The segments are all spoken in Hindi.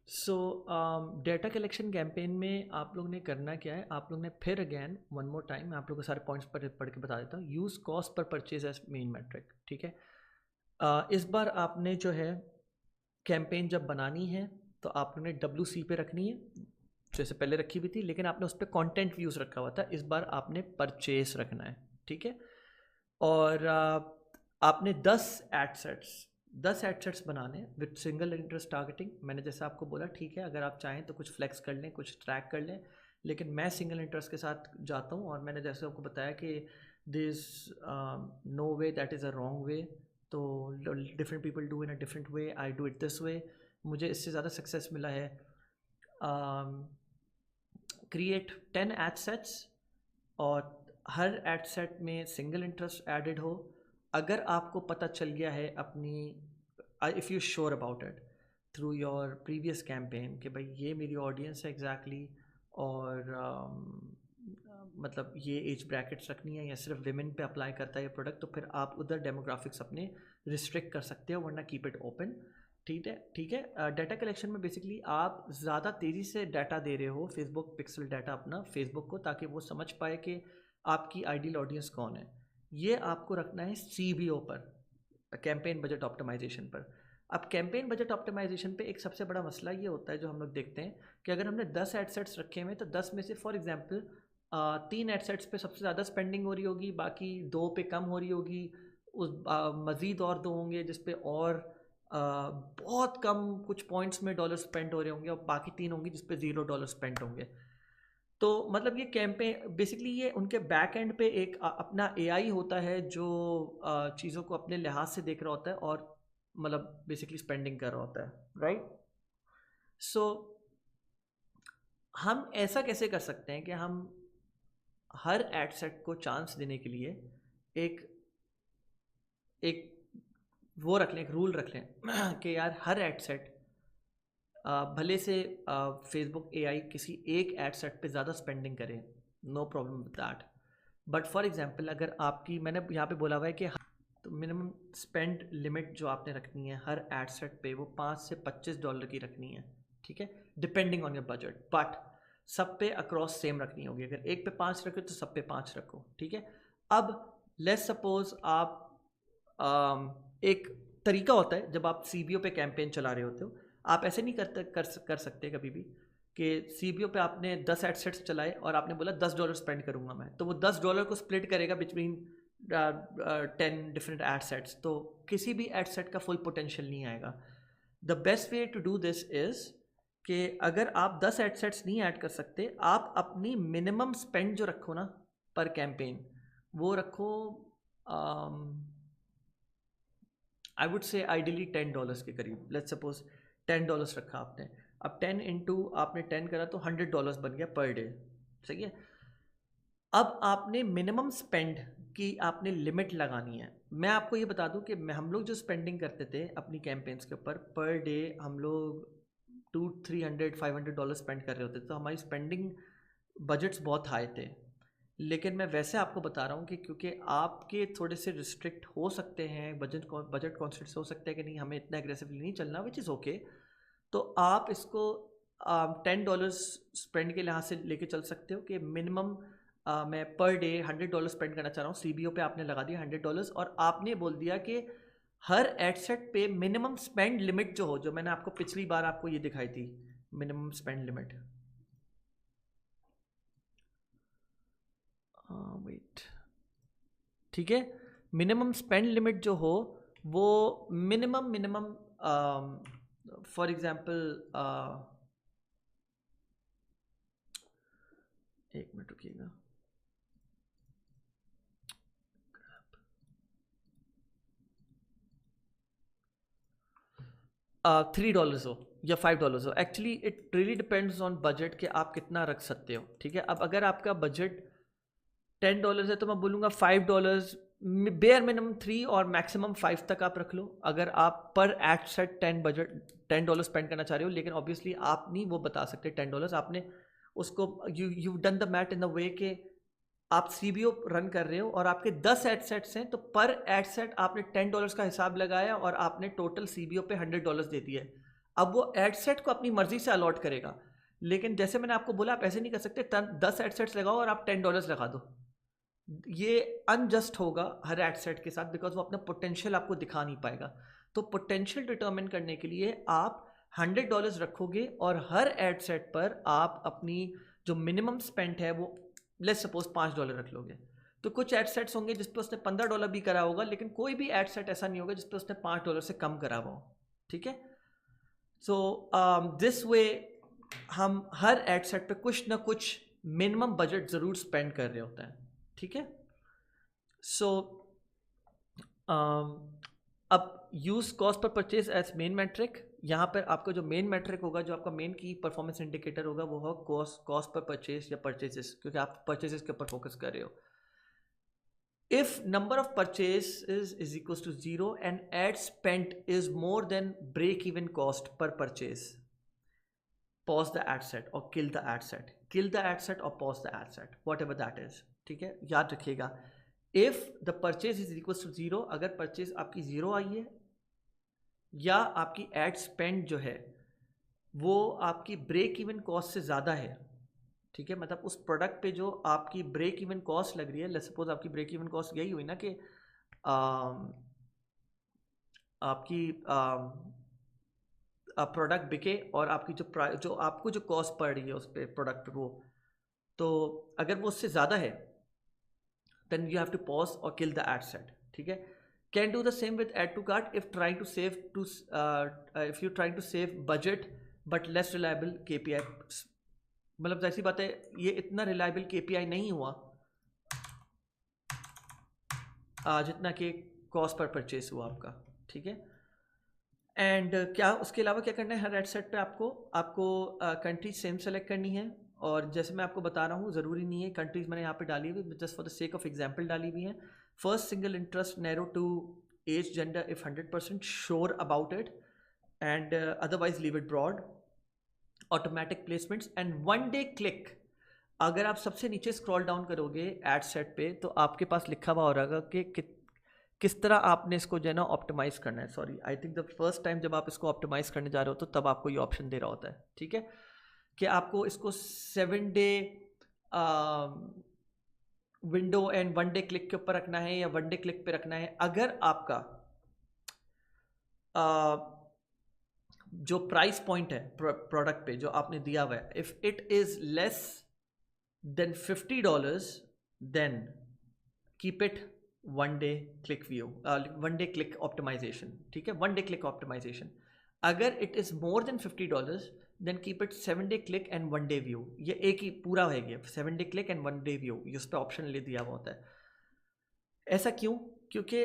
सो डेटा कलेक्शन कैंपेन में आप लोग ने करना क्या है, आप लोग ने फिर अगैन वन मोर टाइम मैं आप लोग को सारे पॉइंट्स पढ़ के बता देता हूँ। Use cost per purchase as main metric, ठीक है। इस बार आपने जो है कैंपेन जब बनानी है तो आप लोग ने WC पे रखनी है, जैसे पहले रखी हुई थी, लेकिन आपने उस पर कॉन्टेंट व्यूज़ रखा हुआ था। इस बार आपने परचेज रखना है, ठीक है। और आपने 10 एड सेट्स बनाने विद सिंगल इंटरेस्ट टारगेटिंग। मैंने जैसे आपको बोला, ठीक है, अगर आप चाहें तो कुछ फ्लेक्स कर लें, कुछ ट्रैक कर लें, लेकिन मैं सिंगल इंटरेस्ट के साथ जाता हूँ। और मैंने जैसे आपको बताया कि this no way that is a wrong way, तो different people do in a different way, I do it this way. मुझे इससे ज़्यादा सक्सेस मिला है। क्रिएट 10 एड सेट्स और हर एड सेट में सिंगल इंटरेस्ट एडेड हो। अगर आपको पता चल गया है अपनी, if you sure about it through your previous campaign कि भाई ये मेरी ऑडियंस है एग्जैक्टली, और मतलब ये एज ब्रैकेट्स रखनी है या सिर्फ विमेन पे अप्लाई करता है ये प्रोडक्ट, तो फिर आप उधर डेमोग्राफिक्स अपने रिस्ट्रिक्ट कर सकते हो, वरना कीप इट ओपन। ठीक है, ठीक है। डाटा कलेक्शन में बेसिकली आप ज़्यादा तेज़ी से डाटा दे रहे हो, फेसबुक पिक्सल डाटा अपना फेसबुक को, ताकि वो समझ पाए कि आपकी आइडियल ऑडियंस कौन है। ये आपको रखना है CBO पर, कैंपेन बजट ऑप्टिमाइजेशन पर। अब कैंपेन बजट ऑप्टिमाइजेशन पे एक सबसे बड़ा मसला ये होता है जो हम लोग देखते हैं कि अगर हमने 10 एडसेट्स रखे हुए हैं तो 10 में से फॉर एग्जांपल 3 एडसेट्स पे सबसे ज़्यादा स्पेंडिंग हो रही होगी, बाकी 2 पे कम हो रही होगी, उस मज़ीद और 2 होंगे जिस पे और बहुत कम कुछ पॉइंट्स में डॉलर स्पेंड हो रहे होंगे, और बाकी 3 होंगी जिस पे $0 स्पेंड होंगे। तो मतलब ये कैंपेन बेसिकली ये उनके बैक एंड पे एक अपना AI होता है जो चीज़ों को अपने लिहाज से देख रहा होता है और मतलब बेसिकली स्पेंडिंग कर रहा होता है, राइट। सो हम ऐसा कैसे कर सकते हैं कि हम हर एड सेट को चांस देने के लिए एक एक वो रख लें, एक रूल रख लें कि यार हर एड सेट भले से फेसबुक AI किसी एक एड सेट पे ज़्यादा स्पेंडिंग करे, no problem with that. But for example अगर आपकी, मैंने यहाँ पे बोला हुआ है कि तो मिनिमम स्पेंड लिमिट जो आपने रखनी है हर एड सेट पे वो $5 से $25 की रखनी है, ठीक है, depending on your budget. But सब पे अक्रॉस सेम रखनी होगी। अगर एक पे 5 रखो तो सब पे 5 रखो, ठीक है। अब लेट्स सपोज आप एक तरीका होता है जब आप CBO पे कैंपेन चला रहे होते हो, आप ऐसे नहीं कर सकते कभी भी कि CBO पे आपने 10 एडसेट्स चलाए और आपने बोला $10 स्पेंड करूंगा मैं, तो वो $10 को स्प्लिट करेगा बिटवीन 10 डिफरेंट एडसेट्स, तो किसी भी एडसेट का फुल पोटेंशियल नहीं आएगा। The best way to do this is कि अगर आप 10 एडसेट्स नहीं ऐड कर सकते, आप अपनी मिनिमम स्पेंड जो रखो ना पर कैंपेन, वो रखो आई वुड से आइडियली $10 के करीब। लेट्स सपोज $10 रखा आपने, अब 10 इंटू आपने 10 करा तो $100 बन गया पर डे, सही है। अब आपने मिनिमम स्पेंड की आपने लिमिट लगानी है। मैं आपको ये बता दूं कि हम लोग जो स्पेंडिंग करते थे अपनी कैंपेन्स के ऊपर पर डे, हम लोग $200-300-500 स्पेंड कर रहे होते थे, तो हमारी स्पेंडिंग बजट्स बहुत हाई थे। लेकिन मैं वैसे आपको बता रहा हूँ कि क्योंकि आपके थोड़े से रिस्ट्रिक्ट हो सकते हैं, बजट कॉन्स्टेंट्स हो सकते हैं कि नहीं हमें इतना एग्रेसिवली नहीं चलना, विच इज़ ओके। तो आप इसको $10 स्पेंड के लिहाज से लेके चल सकते हो कि मिनिमम मैं पर डे $100 स्पेंड करना चाह रहा हूँ। CBO पे आपने लगा दिया $100 और आपने बोल दिया कि हर एडसेट पे मिनिमम स्पेंड लिमिट जो हो, जो मैंने आपको पिछली बार आपको ये दिखाई थी, मिनिमम स्पेंड लिमिट, वेट, ठीक है, मिनिमम स्पेंड लिमिट जो हो वो मिनिमम फॉर एग्जांपल एक मिनट रुकिएगा, $3 हो या $5 हो। Actually it really depends on budget कि आप कितना रख सकते हो, ठीक है। अब अगर आपका बजट $10 है तो मैं बोलूँगा $5, बेयर मिनिमम 3 और मैक्सिमम 5 तक आप रख लो। अगर आप पर एड सेट $10 स्पेंड करना चाह रहे हो, लेकिन ऑब्वियसली आप नहीं वो बता सकते $10, आपने उसको you done the mat in the way के आप CBO रन कर रहे हो और आपके 10 एड सेट्स हैं, तो पर एड सेट आपने $10 का हिसाब लगाया और आपने टोटल CBO पे $100 दे दिया है। अब वो एड सेट को अपनी मर्जी से अलॉट करेगा, लेकिन जैसे मैंने आपको बोला आप ऐसे नहीं कर सकते 10 एड सेट्स लगाओ और आप $10 लगा दो, ये अनजस्ट होगा हर एड सेट के साथ, बिकॉज वो अपना पोटेंशियल आपको दिखा नहीं पाएगा। तो पोटेंशियल डिटर्मिन करने के लिए आप $100 रखोगे और हर एड सेट पर आप अपनी जो मिनिमम स्पेंड है वो लेट्स सपोज $5 रख लोगे। तो कुछ एड सेट्स होंगे जिस पे उसने $15 भी करा होगा, लेकिन कोई भी एड सेट ऐसा नहीं होगा जिस पे उसने $5 से कम करा हुआ हो, ठीक है। सो दिस वे हम हर एड सेट पे कुछ ना कुछ मिनिमम बजट जरूर स्पेंड कर रहे होते हैं, ठीक है। सो अब use cost per purchase as main metric, यहाँ पर आपका जो मेन मैट्रिक होगा, जो आपका मेन की परफॉर्मेंस इंडिकेटर होगा, वो होगा कॉस्ट पर परचेज या परचेजेस, क्योंकि आप परचेजेस के ऊपर फोकस कर रहे हो। If number of purchases is equals to 0 and ad spent is more than break even cost per purchase, pause the ad set or kill the ad set, kill the ad set or pause the ad set, whatever that is, ठीक है। याद रखिएगा, if the purchase is equals to 0, अगर purchase आपकी 0 आई है या आपकी ad spend जो है वो आपकी break even cost से ज़्यादा है, ठीक है, मतलब उस प्रोडक्ट पे जो आपकी ब्रेक इवन कॉस्ट लग रही है, लेट्स सपोज आपकी ब्रेक इवन कॉस्ट यही हुई ना कि आपकी प्रोडक्ट बिके और आपकी जो आपको जो कॉस्ट पड़ रही है उस पे प्रोडक्ट पे, वो तो अगर वो उससे ज़्यादा है then you have to pause और किल द एड सेट, ठीक है। Can do the same with add to cart if trying to save budget but less reliable KPI, मतलब जैसी बात है ये इतना रिलायबल KPI नहीं हुआ जितना कि कॉस्ट पर परचेस हुआ आपका, ठीक है। एंड क्या उसके अलावा क्या करना है, हर एड सेट पे आपको कंट्री सेम सेलेक्ट करनी है, और जैसे मैं आपको बता रहा हूँ ज़रूरी नहीं है कंट्रीज मैंने यहाँ पे डाली हुई, just for the sake of example डाली हुई है। First single interest narrow to age gender if 100% sure about it, and otherwise leave it broad, automatic placements and 1 day click. अगर आप सबसे नीचे स्क्रॉल डाउन करोगे एड सेट पे तो आपके पास लिखा हुआ हो रहेगा कि किस तरह आपने इसको जो है ना ऑप्टिमाइज करना है। Sorry, I think the first time जब आप इसको ऑप्टिमाइज करने जा रहे हो तो तब आपको ये ऑप्शन दे रहा होता है, ठीक है, कि आपको इसको 7 day window and 1 day click के ऊपर रखना है या 1 डे क्लिक पे रखना है। अगर आपका जो प्राइस पॉइंट है प्रोडक्ट पे जो आपने दिया हुआ है, if it is less than $50 then keep it 1 day click view, 1 day click optimization, ठीक है, 1 डे क्लिक ऑप्टिमाइजेशन। अगर it is more than $50 then keep it 7 day click and 1 day view. ये एक ही पूरा है, 7 day click and 1 day view, इस पर ऑप्शन ले दिया हुआ होता है। ऐसा क्यों? क्योंकि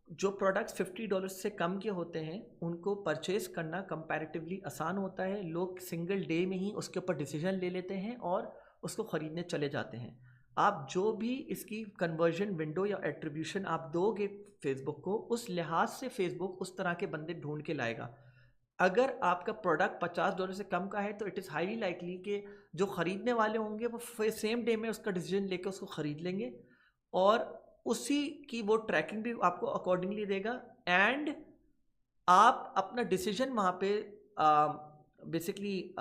जो प्रोडक्ट्स $50 से कम के होते हैं उनको परचेज करना कंपैरेटिवली आसान होता है, लोग सिंगल डे में ही उसके ऊपर डिसीजन ले लेते हैं और उसको ख़रीदने चले जाते हैं। आप जो भी इसकी कन्वर्जन विंडो या एट्रीब्यूशन आप दोगे फेसबुक को, उस लिहाज से फेसबुक उस तरह के बंदे ढूंढ के लाएगा। अगर आपका प्रोडक्ट $50 से कम का है तो इट इज़ हाईली लाइकली कि जो ख़रीदने वाले होंगे वो सेम डे में उसका डिसीजन लेकर उसको ख़रीद लेंगे और उसी की वो ट्रैकिंग भी आपको अकॉर्डिंगली देगा, एंड आप अपना डिसीजन वहाँ पे बेसिकली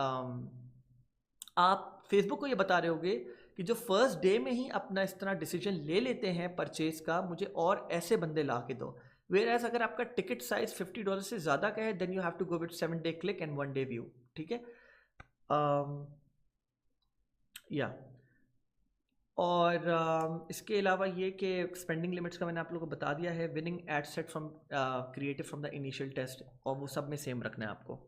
आप फेसबुक को ये बता रहे होगे कि जो फर्स्ट डे में ही अपना इस तरह डिसीजन ले लेते हैं परचेज का, मुझे और ऐसे बंदे ला के दो। वेयर एज अगर आपका टिकट साइज $50 से ज़्यादा का है then you have to go with 7 day click and 1 day view, ठीक है। या और इसके अलावा ये कि स्पेंडिंग लिमिट्स का मैंने आप लोगों को बता दिया है। Winning ad set from creative from the initial test, और वो सब में सेम रखना है आपको।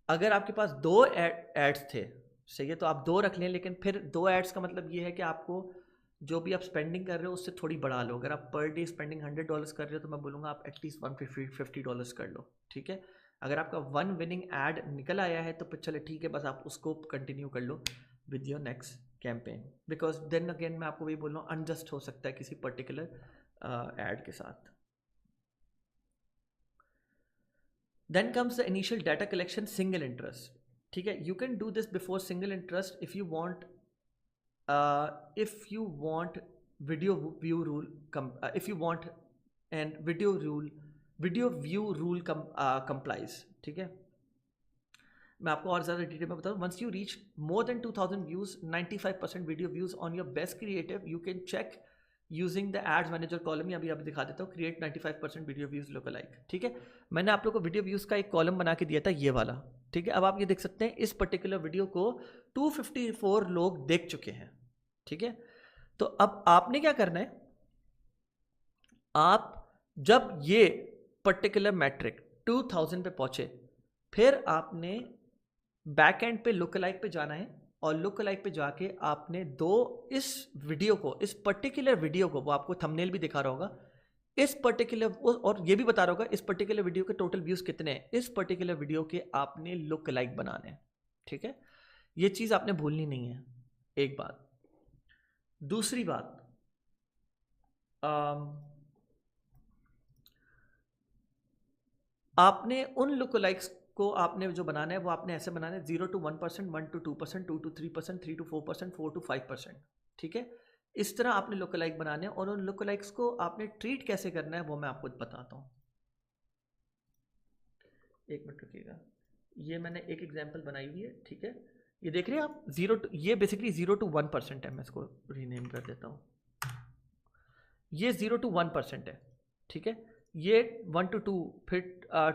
अगर आपके पास 2 एड्स थे, सही है, तो आप 2 रख लें, लेकिन फिर 2 एड्स का मतलब ये है कि आपको जो भी आप स्पेंडिंग कर रहे हो उससे थोड़ी बढ़ा लो। अगर आप पर डे स्पेंडिंग $100 कर रहे हो तो मैं बोलूँगा आप एटलीस्ट $150 कर लो, ठीक है। अगर आपका 1 विनिंग एड निकल आया है तो फिर चले ठीक है, बस आप उसको कंटिन्यू कर लो with your next campaign, because then again मैं आपको वही बोल रहा हूँ, अनजस्ट हो सकता है किसी पर्टिकुलर एड के साथ। Then comes the initial data collection, single interest, ठीक है। You can do this before single interest if you want video view rule if you want and video view rule complies, ठीक है। मैं आपको और ज़्यादा डिटेल में बताऊँ. Once you reach more than 2000 views, 95% video views on your best creative, you can check using the ads manager column. अभी आप दिखा देता हूँ, create 95% video views look like. ठीक है, मैंने आप लोग को वीडियो व्यूज़ का एक कॉलम बना के दिया था, ये वाला. ठीक है, अब आप ये देख सकते हैं इस पर्टिकुलर वीडियो को 254 लोग देख चुके हैं. ठीक है, तो अब आपने क्या करना है, आप जब ये पर्टिकुलर मैट्रिक 2000 पे पहुंचे, फिर आपने बैक एंड पे लुक लाइक पे जाना है, और लुक लाइक पे जाके आपने इस वीडियो को, इस पर्टिकुलर वीडियो को, वो आपको थंबनेल भी दिखा रहा होगा, इस पर्टिकुलर, और ये भी बता रहा होगा इस पर्टिकुलर वीडियो के टोटल व्यूज कितने हैं, इस पर्टिकुलर वीडियो के आपने लुक लाइक बनाने हैं. ठीक है, ये चीज आपने भूलनी नहीं है. एक बात. दूसरी बात, आपने उन लुक लाइक्स को आपने जो बनाना है वो आपने ऐसे बनाना है 0 to 1%, 1 to 2%, 2 to 3%, 3 to 4%, 4 to 5%. ठीक है, इस तरह आपने लुक लाइक बनाने हैं, और उन लुक लाइक्स को आपने ट्रीट कैसे करना है वो मैं आपको बताता हूँ. एक मिनट रुकिएगा, ये मैंने एक एग्जांपल बनाई हुई है. ठीक है, ये देख रहे हैं आप, ये बेसिकली 0 to 1% है. मैं इसको रीनेम कर देता हूँ. ये 0 to 1% है. ठीक है, ये 1 to 2, फिर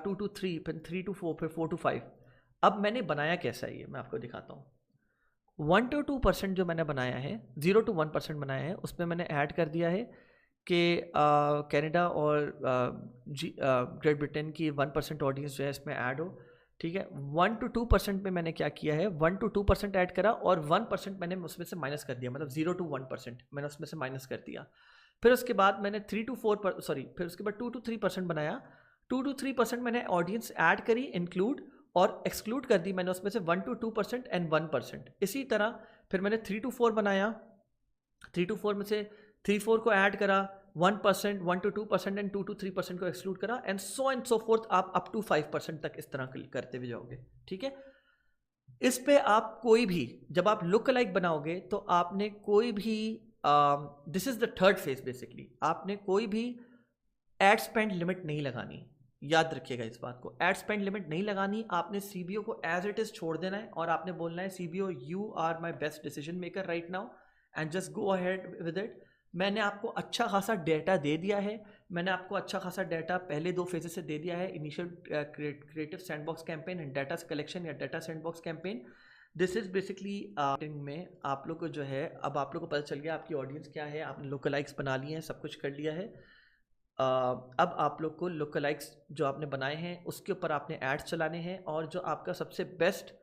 2 to 3, फिर 3 to 4, फिर 4 to 5. अब मैंने बनाया कैसा है ये मैं आपको दिखाता हूँ. 1 to 2% जो मैंने बनाया है, 0 to 1% बनाया है, उसमें मैंने ऐड कर दिया है कि कनाडा और ग्रेट ब्रिटेन की 1% ऑडियंस जो है इसमें ऐड हो. ठीक है, 1 to 2% में मैंने क्या किया है, 1 to 2% ऐड करा, और 1% मैंने उसमें से माइनस कर दिया, मतलब 0 to 1% मैंने उसमें से माइनस कर दिया. फिर उसके बाद मैंने 3 to 4, फिर उसके बाद 2 to 3% बनाया. 2 to 3% मैंने ऑडियंस ऐड करी, इंक्लूड, और एक्सक्लूड कर दी मैंने उसमें से 1 to 2% एंड 1%. इसी तरह फिर मैंने 3 to 4 बनाया, 3 to 4 में से 3-4 को ऐड करा, 1%, 1 to 2% एंड 2 to 3% को एक्सक्लूड करा, एंड सो फोर्थ. आप अप टू 5% तक इस तरह करते हुए जाओगे. ठीक है, इस पे आप कोई भी, जब आप लुक लाइक बनाओगे तो आपने कोई भी, this is the third phase basically, आपने कोई भी एड स्पेंड लिमिट नहीं लगानी. याद रखिएगा इस बात को, एड स्पेंड लिमिट नहीं लगानी. आपने सीबीओ को एज इट इज छोड़ देना है, और आपने बोलना है CBO you are my best decision maker right now, and just go ahead with it. मैंने आपको अच्छा खासा डेटा दे दिया है, मैंने आपको अच्छा खासा डेटा पहले 2 फेजेस से दे दिया है, initial creative sandbox campaign and data collection या data sandbox campaign. This is basically में आप लोग को जो है, अब आप लोग को पता चल गया आपकी ऑडियंस क्या है, आपने लुक लाइक्स बना लिए हैं, सब कुछ कर लिया है. अब आप लोग को लुक लाइक्स जो आपने बनाए हैं उसके ऊपर आपने एड्स चलाने हैं, और जो आपका सबसे बेस्ट,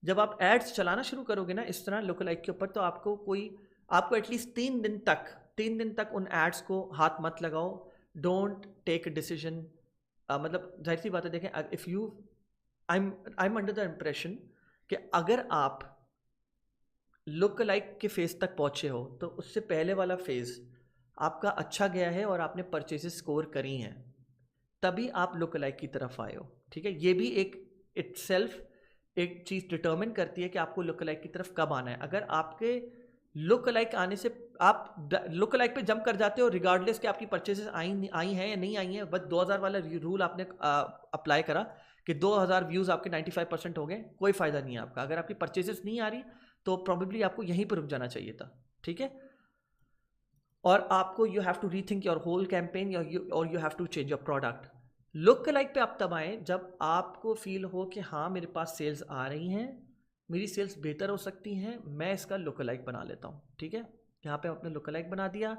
जब आप एड्स चलाना शुरू करोगे ना इस तरह लुक लाइक के ऊपर, तो आपको एटलीस्ट 3 दिन तक उन एड्स को हाथ मत लगाओ. Don't take a decision. मतलब जाहिर सी बात है, देखें, if you, I am under the impression कि अगर आप लुक लाइक के फेज तक पहुंचे हो तो उससे पहले वाला फेज आपका अच्छा गया है और आपने परचेजेस स्कोर करी हैं, तभी आप लुक लाइक की तरफ आए हो. ठीक है, ये भी एक इटसेल्फ एक चीज़ डिटर्मिन करती है कि आपको लुक लाइक की तरफ कब आना है. अगर आपके लुक लाइक आने से आप लुक लाइक पे जंप कर जाते हो रिगार्डलेस कि आपकी परचेजेस आई हैं या नहीं आई हैं, बस 2000 वाला रूल आपने अप्लाई करा कि 2000 व्यूज़ आपके 95% हो गए, कोई फ़ायदा नहीं है आपका. अगर आपकी परचेजेस नहीं आ रही तो प्रॉबेबली आपको यहीं पर रुक जाना चाहिए था. ठीक है, और आपको you have to rethink your whole campaign, और you have to change your product. Lookalike पे आप तब आए जब आपको फील हो कि हाँ मेरे पास सेल्स आ रही हैं, मेरी सेल्स बेहतर हो सकती हैं, मैं इसका लुक लाइक बना लेता हूँ. ठीक है, यहाँ पे आपने लुक लाइक बना दिया,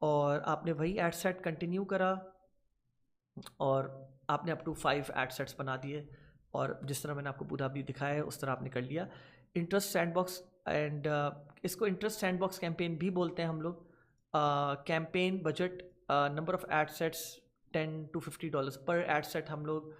और आपने वही एड सेट कंटिन्यू करा, और आपने अप टू 5 एड सेट्स बना दिए, और जिस तरह मैंने आपको पूरा भी दिखाया है उस तरह आपने कर लिया. इंटरेस्ट सैंडबॉक्स, एंड इसको इंटरेस्ट सैंडबॉक्स कैंपेन भी बोलते हैं हम लोग. Campaign budget, number of ad sets $10 to $50 पर एड सेट. हम लोग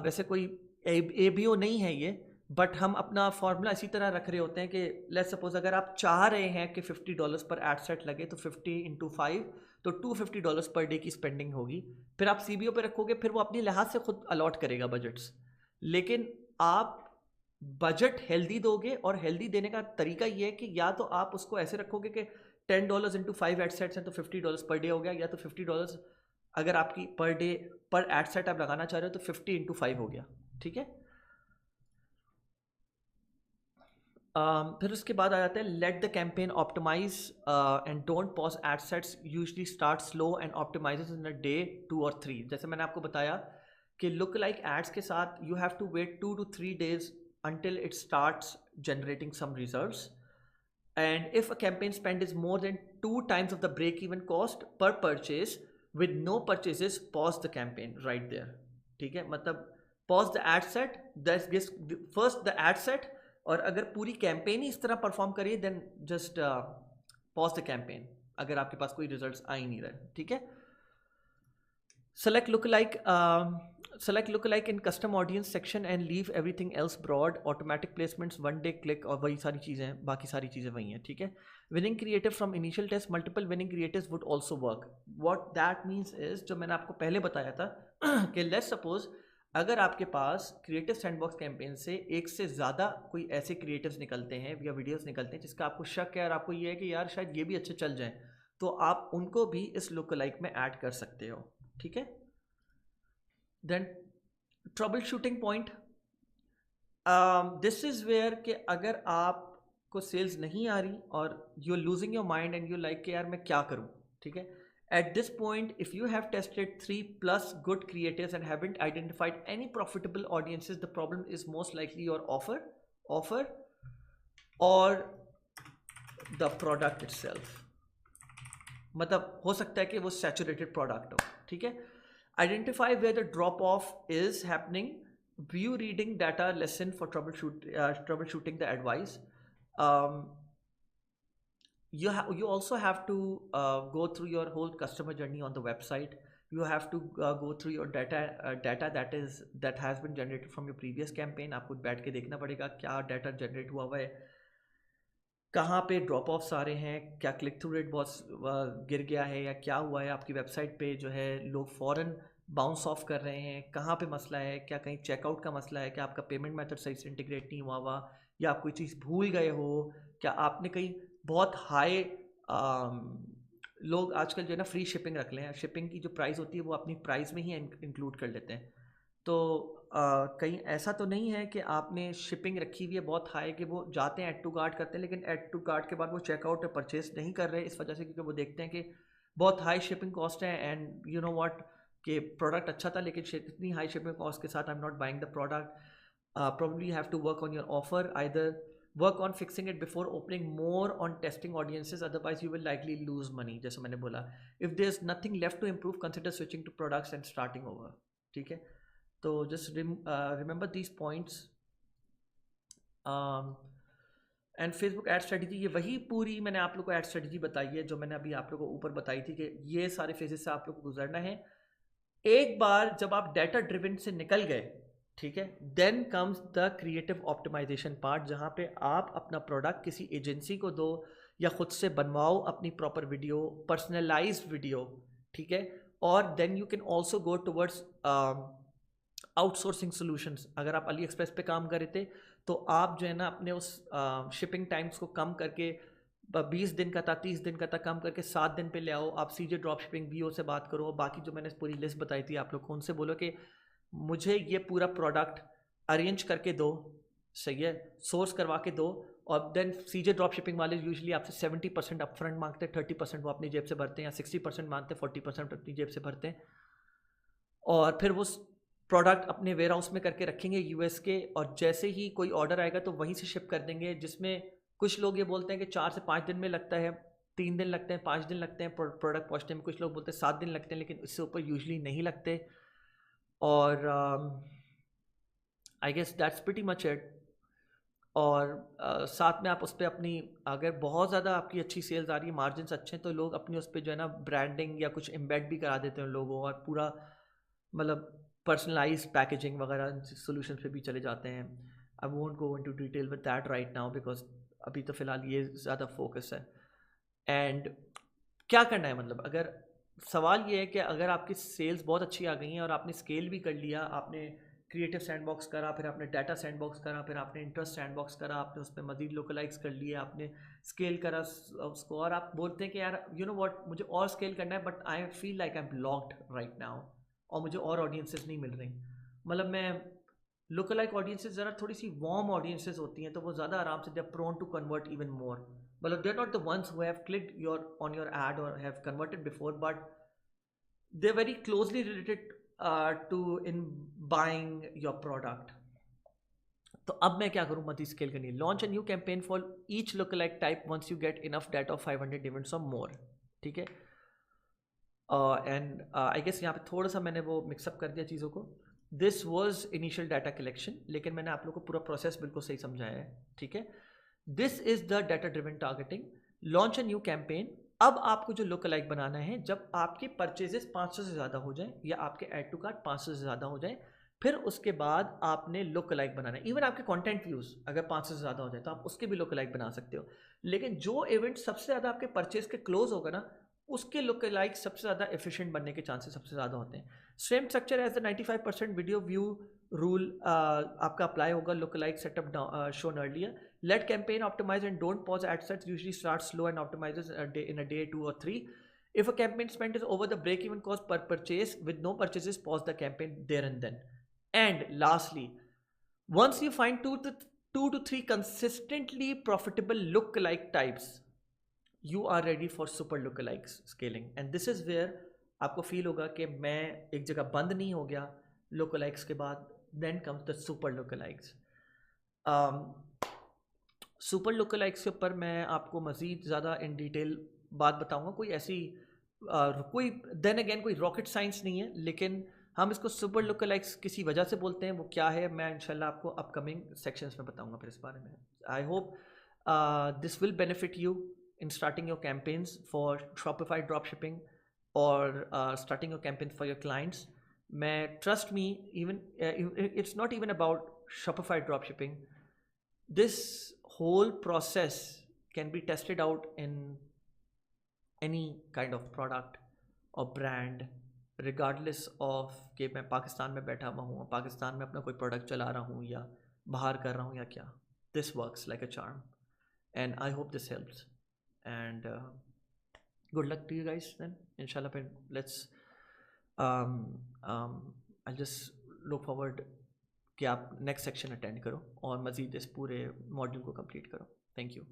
वैसे कोई ABO नहीं है ये, बट हम अपना फॉर्मूला इसी तरह रख रहे होते हैं कि लेट्स सपोज अगर आप चाह रहे हैं कि $50 पर एड सेट लगे, तो 50 into 5 तो $250 पर डे की स्पेंडिंग होगी. फिर आप CBO पे रखोगे, फिर वो अपनी लिहाज से खुद अलॉट करेगा बजट्स, लेकिन आप बजट हेल्दी दोगे, और हेल्दी देने का तरीका ये है कि या तो आप उसको ऐसे रखोगे कि $10 into 5 एड सेट्स हैं तो $50 पर डे हो गया, या तो $50 अगर आपकी पर डे पर एड सेट आप लगाना चाह रहे हो तो 50 into 5 हो गया. ठीक है, फिर उसके बाद आ जाता है let the campaign optimize and don't pause ad sets usually start slow and optimizes in a day 2 और 3। जैसे मैंने आपको बताया कि लुक लाइक एड्स के साथ you have to wait 2 to 3 days until it starts generating some results. And if a campaign spend is more than 2 times of the break even cost per purchase with no purchases, pause the campaign right there. ठीक है, मतलब pause the ad set, that's first the ad set, और अगर पूरी कैंपेन ही इस तरह परफॉर्म करिए then just pause the campaign अगर आपके पास कोई रिजल्ट्स आ ही नहीं रहे। ठीक है, select lookalike in custom audience section and leave everything else broad, automatic placements, one day click, और वही सारी चीज़ें हैं, बाकी सारी चीज़ें वही हैं। ठीक है, winning creative from initial test, multiple winning creatives would also work. What that means is, जो मैंने आपको पहले बताया था कि let's suppose अगर आपके पास क्रिएटिव सैंडबॉक्स कैंपेन से एक से ज़्यादा कोई ऐसे क्रिएटिव्स निकलते हैं या वीडियोस निकलते हैं जिसका आपको शक है और आपको ये है कि यार शायद ये भी अच्छे चल जाएं, तो आप उनको भी इस लुकलाइक में ऐड कर सकते हो। ठीक है, then troubleshooting point, this is where कि अगर आपको सेल्स नहीं आ रही और you are losing your mind and you like कि यार मैं क्या करूँ। ठीक है, at this point, if you have tested 3+ good creatives and haven't identified any profitable audiences, the problem is most likely your offer or the product itself. मतलब हो सकता है कि वो सैचुरेटेड प्रोडक्ट हो। ठीक है, identify where the drop off is happening, view reading data lesson for troubleshooting the advice. You also have to go through your whole customer journey on the website. You have to go through your data that has been generated from your previous campaign. आपको बैठ के देखना पड़ेगा क्या डाटा जनरेट हुआ है, कहाँ पे ड्रॉप ऑफ्स आ रहे हैं, क्या क्लिक थ्रू रेट बहुत गिर गया है या क्या हुआ है, आपकी वेबसाइट पे जो है लोग फ़ौरन बाउंस ऑफ कर रहे हैं, कहाँ पे मसला है, क्या कहीं चेकआउट का मसला है, क्या आपका पेमेंट मेथड सही से इंटीग्रेट नहीं हुआ या आप कोई चीज़ भूल गए हो, क्या आपने कहीं बहुत हाई लोग आजकल जो है ना फ्री शिपिंग रख लें हैं, शिपिंग की जो प्राइस होती है वो अपनी प्राइस में ही इंक्लूड कर लेते हैं। तो कहीं ऐसा तो नहीं है कि आपने शिपिंग रखी हुई है बहुत हाई कि वो जाते हैं ऐड टू कार्ट करते हैं लेकिन ऐड टू कार्ट के बाद वो चेकआउट या परचेस नहीं कर रहे इस वजह से क्योंकि वो देखते हैं कि बहुत हाई शिपिंग कॉस्ट है एंड यू नो व्हाट कि प्रोडक्ट अच्छा था लेकिन इतनी हाई शिपिंग कॉस्ट के साथ I am not buying the product. Probably you have to work on your offer, either work on fixing it before opening more on testing audiences, otherwise you will likely lose money. जैसे मैंने बोला, if there's nothing left to improve, consider switching to products and starting over. ठीक है, तो just remember these points. And Facebook ad strategy, ये वही पूरी मैंने आप लोग को एड स्ट्रेटजी बताई है जो मैंने अभी आप लोग को ऊपर बताई थी कि ये सारे फेजेस से आप लोग को गुजरना है। एक बार जब आप डाटा ड्रिवन से निकल गए, ठीक है, then comes the creative optimization part, जहाँ पे आप अपना प्रोडक्ट किसी एजेंसी को दो या खुद से बनवाओ अपनी प्रॉपर वीडियो, पर्सनलाइज्ड वीडियो, ठीक है, और then you can also go towards outsourcing solutions. अगर आप अली एक्सप्रेस पे काम कर रहे थे तो आप जो है ना अपने उस शिपिंग टाइम्स को कम करके 20 दिन का था 30 दिन का था कम करके 7 दिन पे ले आओ। आप सीजे ड्रॉप शिपिंग बीओ से बात करो, बाकी जो मैंने पूरी लिस्ट बताई थी आप लोग को उनसे बोलो कि मुझे ये पूरा प्रोडक्ट अरेंज करके दो, सही है, सोर्स करवा के दो, और देन सीजे ड्रॉप शिपिंग वाले यूजुअली आपसे 70% अपफ्रंट मांगते हैं, 30% वो अपनी जेब से भरते हैं, या 60% मांगते हैं, 40% अपनी जेब से भरते हैं, और फिर वो प्रोडक्ट अपने वेयर हाउस में करके रखेंगे यूएस के, और जैसे ही कोई ऑर्डर आएगा तो वहीं से शिप कर देंगे। जिसमें कुछ लोग ये बोलते हैं कि 4 से 5 दिन में लगता है, 3 दिन लगते हैं, 5 दिन लगते हैं प्रोडक्ट पहुँचने में, कुछ लोग बोलते हैं 7 दिन लगते हैं, लेकिन इससे ऊपर यूजुअली नहीं लगते। और I guess that's pretty much it. और साथ में आप उस पर अपनी, अगर बहुत ज़्यादा आपकी अच्छी सेल्स आ रही है, मार्जिन्स अच्छे हैं, तो लोग अपनी उस पर जो है ना ब्रांडिंग या कुछ एम्बेड भी करा देते हैं लोगों, और पूरा मतलब पर्सनलाइज पैकेजिंग वगैरह सोल्यूशन पे भी चले जाते हैं। I won't go into detail with that right now because अभी तो फ़िलहाल ये ज़्यादा फोकस है। एंड क्या करना है, मतलब अगर सवाल ये है कि अगर आपकी सेल्स बहुत अच्छी आ गई हैं और आपने स्केल भी कर लिया, आपने क्रिएटिव सैंडबॉक्स करा, फिर आपने डाटा सैंडबॉक्स करा, फिर आपने इंटरेस्ट सैंडबॉक्स करा, आपने उस पर मजीद लोकलाइज कर लिए, आपने स्केल करा उसको, और आप बोलते हैं कि यार यू नो व्हाट मुझे और स्केल करना है, but I feel like I am blocked right now और मुझे और ऑडियंसेस नहीं मिल रही। मतलब मैं लुक लाइक ऑडियंसेस ज़रा थोड़ी सी वार्म ऑडियंसेस होती हैं, तो वो ज़्यादा आराम से they are prone to convert even more. मतलब they are not the ones who have clicked your on your ad और have converted before, but they are very closely related to in buying your product. तो अब मैं क्या करूँ मती स्केल करनी है. Launch a new campaign for each lookalike type once you get enough data of 500 events और मोर. ठीक है. एंड आई गेस यहाँ पे थोड़ा सा मैंने वो मिक्सअप कर दिया चीज़ों को. This was initial data collection, लेकिन मैंने आप लोग को पूरा प्रोसेस बिल्कुल सही समझाया है. ठीक है. This is the data driven targeting. Launch a new campaign. अब आपको जो लुक लाइक बनाना है जब आपके परचेजेस 500 से ज़्यादा हो जाए या आपके ऐड टू कार्ट 500 से ज़्यादा हो जाए, फिर उसके बाद आपने लुक लाइक बनाना है. इवन आपके कंटेंट व्यूज़ अगर 500 से ज़्यादा हो जाए तो आप उसके भी लुक लाइक बना सकते हो. लेकिन जो इवेंट सबसे ज़्यादा आपके परचेज के क्लोज होगा ना, उसके लुक लाइक सबसे ज़्यादा एफिशिएंट बनने के चांसेस सबसे ज़्यादा होते हैं. Same structure as the 95% video view rule आपका अप्लाई होगा look like setup shown earlier. Let campaign optimize and don't pause ad sets. Usually starts slow and optimizes in a day, 2 or 3. If a campaign spend is over the break-even cost per purchase with no purchases, pause the campaign there and then. And lastly, once you find two to three consistently profitable look-alike types, you are ready for super look-alike scaling. And this is where आपको फील होगा कि मैं एक जगह बंद नहीं हो गया look-alikes के बाद. Then comes the super look-alikes. Super look likes के ऊपर मैं आपको मज़ीद ज़्यादा इन डिटेल बात बताऊंगा. कोई ऐसी कोई देन अगेन कोई रॉकेट साइंस नहीं है, लेकिन हम इसको सुपर लुक लाइक्स किसी वजह से बोलते हैं. वो क्या है मैं इंशाल्लाह आपको अपकमिंग सेक्शंस में बताऊंगा फिर इस बारे में. I hope this will benefit you in starting your campaigns for Shopify drop shipping और starting your campaign for your clients. मैं trust me, even it's not even about Shopify drop shipping. This whole process can be tested out in any kind of product or brand, regardless of कि मैं पाकिस्तान में बैठा हुआ हूँ, पाकिस्तान में अपना कोई प्रोडक्ट चला रहा हूँ या बाहर कर रहा हूँ या क्या. This works like a charm and I hope this helps and good luck to you guys then. Inshallah फिर let's I'll just look forward कि आप नेक्स्ट सेक्शन अटेंड करो और मज़ीद इस पूरे मॉड्यूल को कंप्लीट करो. Thank you.